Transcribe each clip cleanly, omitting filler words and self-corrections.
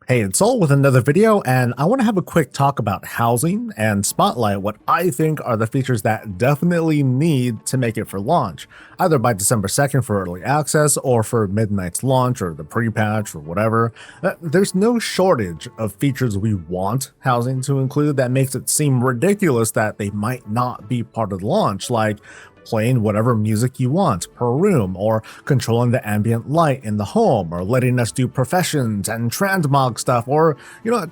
Hey, it's Soul with another video, and I want to have a quick talk about housing and spotlight what I think are the features that definitely need to make it for launch, either by December 2nd for early access or for midnight's launch or the pre-patch or whatever. There's no shortage of features we want housing to include that makes it seem ridiculous that they might not be part of the launch, like playing whatever music you want per room, or controlling the ambient light in the home, or letting us do professions and transmog stuff, or,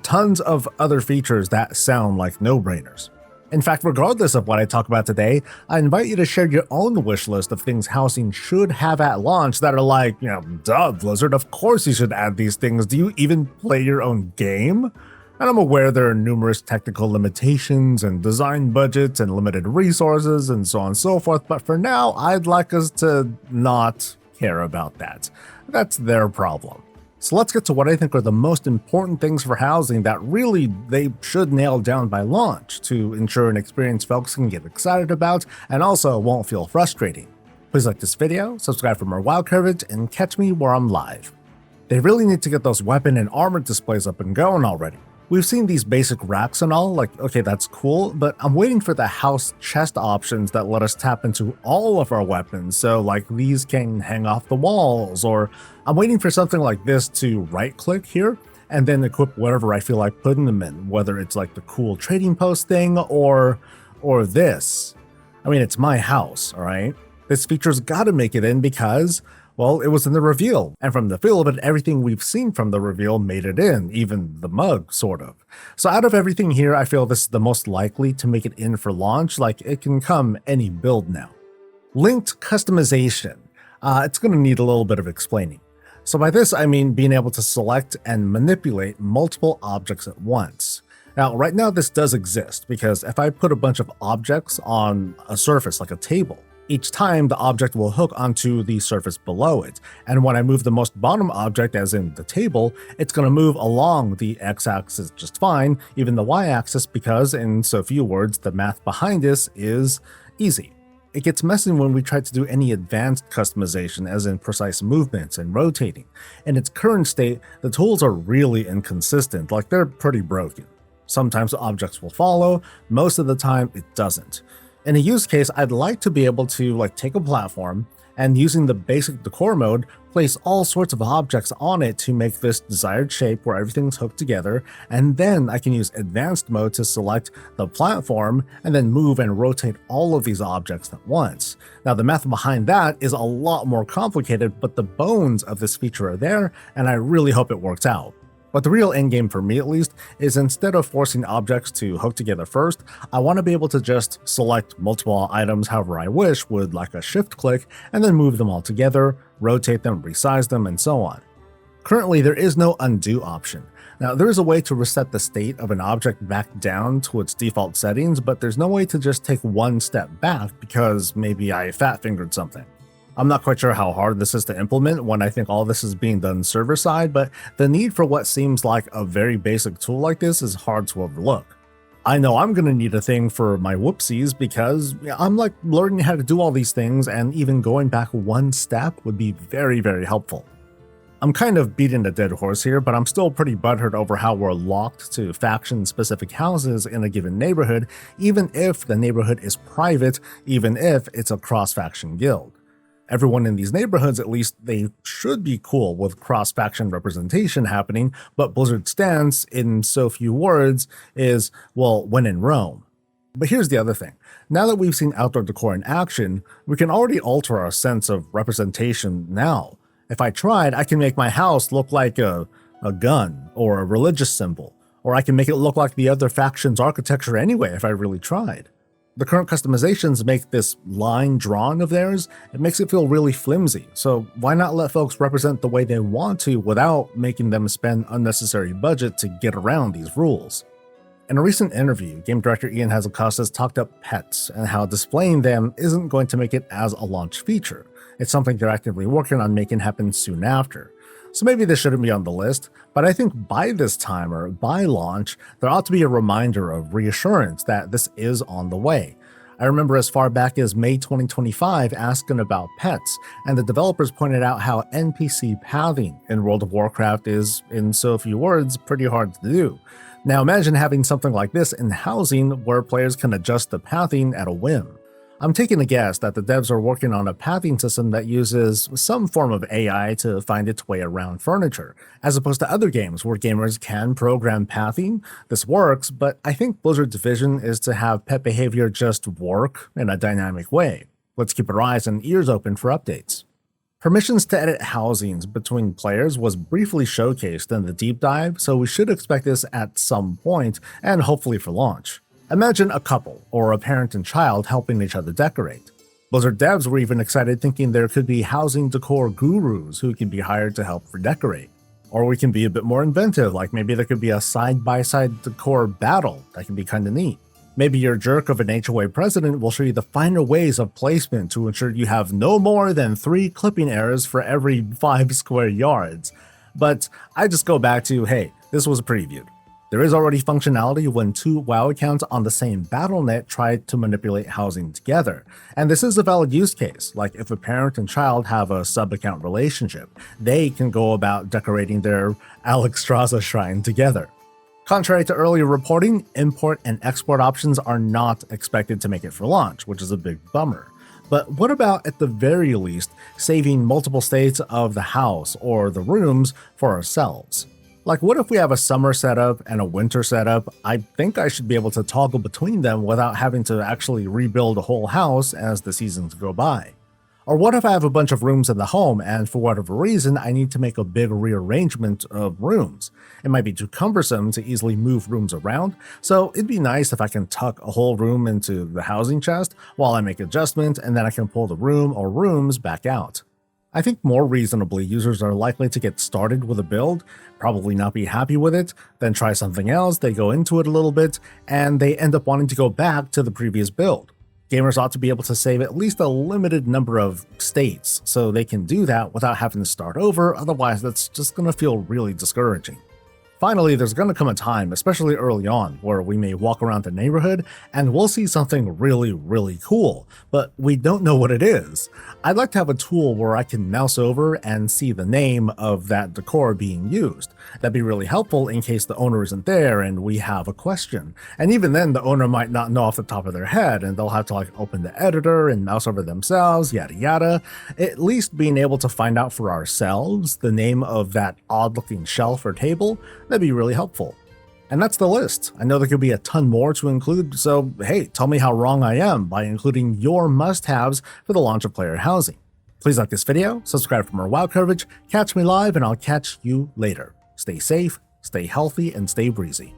tons of other features that sound like no-brainers. In fact, regardless of what I talk about today, I invite you to share your own wish list of things housing should have at launch that are like, duh, Blizzard, of course you should add these things. Do you even play your own game? And I'm aware there are numerous technical limitations and design budgets and limited resources and so on and so forth, but for now, I'd like us to not care about that. That's their problem. So let's get to what I think are the most important things for housing that really they should nail down by launch to ensure an experience folks can get excited about and also won't feel frustrating. Please like this video, subscribe for more WoW coverage, and catch me where I'm live. They really need to get those weapon and armor displays up and going already. We've seen these basic racks and all, like, okay, that's cool, but I'm waiting for the house chest options that let us tap into all of our weapons, so like these can hang off the walls, or I'm waiting for something like this to right-click here and then equip whatever I feel like putting them in, whether it's like the cool trading post thing or this. I mean, it's my house, all right? This feature's gotta make it in because, well, it was in the reveal, and from the feel of it, everything we've seen from the reveal made it in, even the mug, sort of. So out of everything here, I feel this is the most likely to make it in for launch, like it can come any build now. Linked customization. It's going to need a little bit of explaining. So by this, I mean being able to select and manipulate multiple objects at once. Now, right now this does exist, because if I put a bunch of objects on a surface like a table, each time the object will hook onto the surface below it, and when I move the most bottom object, as in the table, it's going to move along the x-axis just fine, even the y-axis, because in so few words, the math behind this is easy. It gets messy when we try to do any advanced customization, as in precise movements and rotating. In its current state, the tools are really inconsistent, like they're pretty broken. Sometimes the objects will follow, most of the time it doesn't. In a use case, I'd like to be able to take a platform and, using the basic decor mode, place all sorts of objects on it to make this desired shape where everything's hooked together, and then I can use advanced mode to select the platform and then move and rotate all of these objects at once. Now, the math behind that is a lot more complicated, but the bones of this feature are there, and I really hope it works out. But the real endgame for me, at least, is instead of forcing objects to hook together first, I want to be able to just select multiple items however I wish with like a shift click and then move them all together, rotate them, resize them, and so on. Currently, there is no undo option. Now, there is a way to reset the state of an object back down to its default settings, but there's no way to just take one step back because maybe I fat-fingered something. I'm not quite sure how hard this is to implement when I think all this is being done server-side, but the need for what seems like a very basic tool like this is hard to overlook. I know I'm going to need a thing for my whoopsies because I'm learning how to do all these things, and even going back one step would be very, very helpful. I'm kind of beating a dead horse here, but I'm still pretty butthurt over how we're locked to faction-specific houses in a given neighborhood, even if the neighborhood is private, even if it's a cross-faction guild. Everyone in these neighborhoods, at least, they should be cool with cross-faction representation happening, but Blizzard's stance, in so few words, is, well, when in Rome. But here's the other thing. Now that we've seen outdoor decor in action, we can already alter our sense of representation now. If I tried, I can make my house look like a gun or a religious symbol, or I can make it look like the other faction's architecture anyway if I really tried. The current customizations make this line drawn of theirs, it makes it feel really flimsy, so why not let folks represent the way they want to without making them spend unnecessary budget to get around these rules? In a recent interview, game director Ian Hazzikostas talked up pets and how displaying them isn't going to make it as a launch feature. It's something they're actively working on making happen soon after. So maybe this shouldn't be on the list, but I think by this time, or by launch, there ought to be a reminder of reassurance that this is on the way. I remember as far back as May 2025 asking about pets, and the developers pointed out how NPC pathing in World of Warcraft is, in so few words, pretty hard to do. Now imagine having something like this in housing where players can adjust the pathing at a whim. I'm taking a guess that the devs are working on a pathing system that uses some form of AI to find its way around furniture, as opposed to other games where gamers can program pathing. This works, but I think Blizzard's vision is to have pet behavior just work in a dynamic way. Let's keep our eyes and ears open for updates. Permissions to edit housings between players was briefly showcased in the deep dive, so we should expect this at some point, and hopefully for launch. Imagine a couple, or a parent and child, helping each other decorate. Blizzard devs were even excited thinking there could be housing decor gurus who could be hired to help redecorate. Or we can be a bit more inventive, like maybe there could be a side-by-side decor battle that can be kinda neat. Maybe your jerk of an HOA president will show you the finer ways of placement to ensure you have no more than 3 clipping errors for every 5 square yards. But I just go back to, hey, this was previewed. There is already functionality when 2 WoW accounts on the same BattleNet try to manipulate housing together, and this is a valid use case, like if a parent and child have a sub-account relationship, they can go about decorating their Alexstrasza shrine together. Contrary to earlier reporting, import and export options are not expected to make it for launch, which is a big bummer. But what about, at the very least, saving multiple states of the house or the rooms for ourselves? Like, what if we have a summer setup and a winter setup? I think I should be able to toggle between them without having to actually rebuild a whole house as the seasons go by. Or what if I have a bunch of rooms in the home and for whatever reason I need to make a big rearrangement of rooms? It might be too cumbersome to easily move rooms around, so it'd be nice if I can tuck a whole room into the housing chest while I make adjustments, and then I can pull the room or rooms back out. I think more reasonably, users are likely to get started with a build, probably not be happy with it, then try something else, they go into it a little bit, and they end up wanting to go back to the previous build. Gamers ought to be able to save at least a limited number of states, so they can do that without having to start over, otherwise that's just going to feel really discouraging. Finally, there's going to come a time, especially early on, where we may walk around the neighborhood and we'll see something really cool, but we don't know what it is. I'd like to have a tool where I can mouse over and see the name of that decor being used. That'd be really helpful in case the owner isn't there and we have a question. And even then, the owner might not know off the top of their head and they'll have to open the editor and mouse over themselves, yada yada. At least being able to find out for ourselves the name of that odd looking shelf or table, that'd be really helpful. And that's the list. I know there could be a ton more to include, so hey, tell me how wrong I am by including your must-haves for the launch of player housing. Please like this video, subscribe for more WoW coverage, catch me live, and I'll catch you later. Stay safe, stay healthy, and stay breezy.